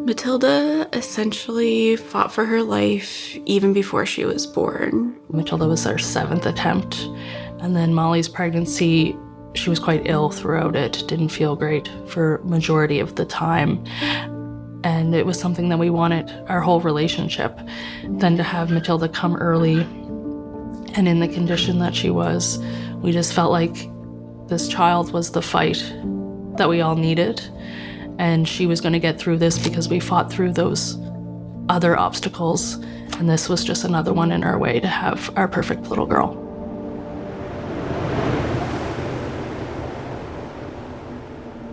Matilda essentially fought for her life even before she was born. Matilda was our 7th attempt, and then Molly's pregnancy, she was quite ill throughout it, didn't feel great for majority of the time. And it was something that we wanted our whole relationship. Then to have Matilda come early and in the condition that she was, we just felt like this child was the fight that we all needed. And she was going to get through this because we fought through those other obstacles. And this was just another one in our way to have our perfect little girl.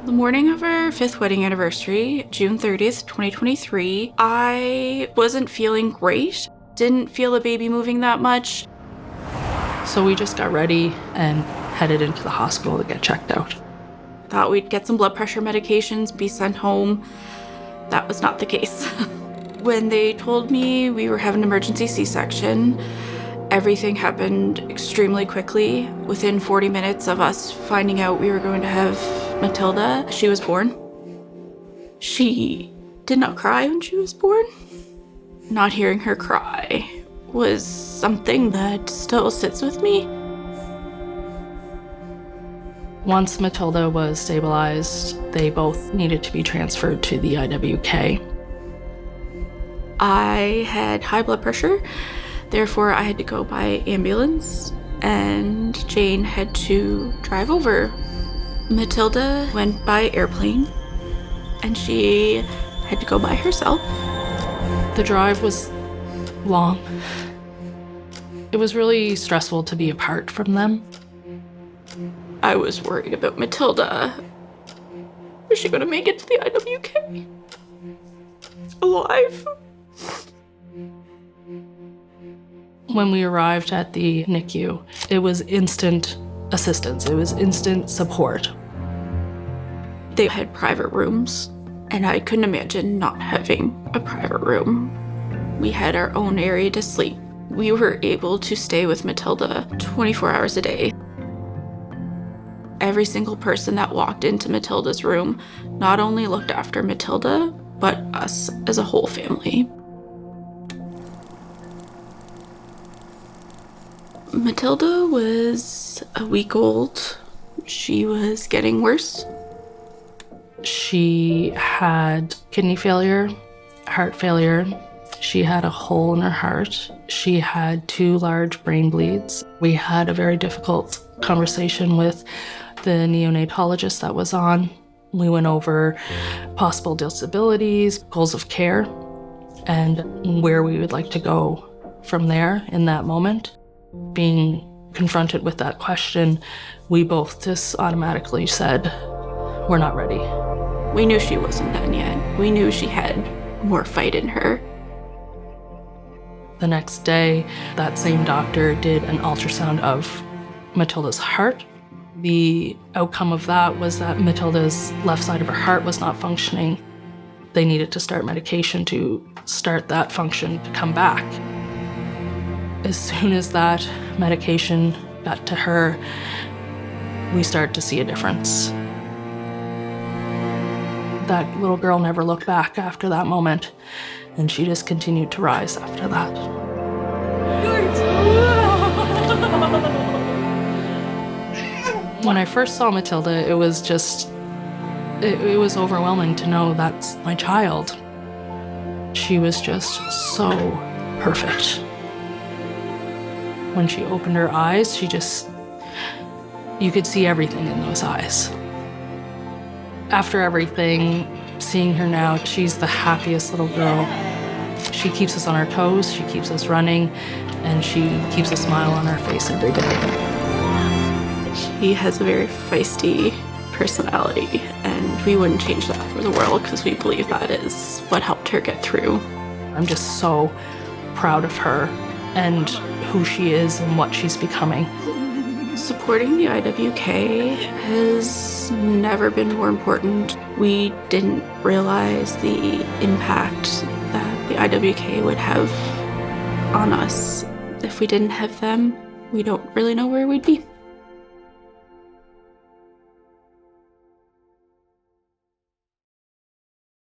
The morning of our 5th wedding anniversary, June 30th, 2023, I wasn't feeling great. Didn't feel the baby moving that much. So we just got ready and headed into the hospital to get checked out. Thought we'd get some blood pressure medications, be sent home. That was not the case. When they told me we were having an emergency C-section, everything happened extremely quickly. Within 40 minutes of us finding out we were going to have Matilda, she was born. She did not cry when she was born. Not hearing her cry was something that still sits with me. Once Matilda was stabilized, they both needed to be transferred to the IWK. I had high blood pressure, therefore I had to go by ambulance, and Jane had to drive over. Matilda went by airplane, and she had to go by herself. The drive was long. It was really stressful to be apart from them. I was worried about Matilda. Was she gonna make it to the IWK? Alive? When we arrived at the NICU, it was instant assistance. It was instant support. They had private rooms, and I couldn't imagine not having a private room. We had our own area to sleep. We were able to stay with Matilda 24 hours a day. Every single person that walked into Matilda's room not only looked after Matilda, but us as a whole family. Matilda was a week old. She was getting worse. She had kidney failure, heart failure. She had a hole in her heart. She had 2 large brain bleeds. We had a very difficult conversation with the neonatologist that was on. We went over possible disabilities, goals of care, and where we would like to go from there in that moment. Being confronted with that question, we both just automatically said, we're not ready. We knew she wasn't done yet. We knew she had more fight in her. The next day, that same doctor did an ultrasound of Matilda's heart. The outcome of that was that Matilda's left side of her heart was not functioning. They needed to start medication to start that function to come back. As soon as that medication got to her, we started to see a difference. That little girl never looked back after that moment, and she just continued to rise after that. When I first saw Matilda, it was just, it was overwhelming to know that's my child. She was just so perfect. When she opened her eyes, you could see everything in those eyes. After everything, seeing her now, she's the happiest little girl. She keeps us on our toes, she keeps us running, and she keeps a smile on our face every day. She has a very feisty personality, and we wouldn't change that for the world because we believe that is what helped her get through. I'm just so proud of her and who she is and what she's becoming. Supporting the IWK has never been more important. We didn't realize the impact that the IWK would have on us. If we didn't have them, we don't really know where we'd be.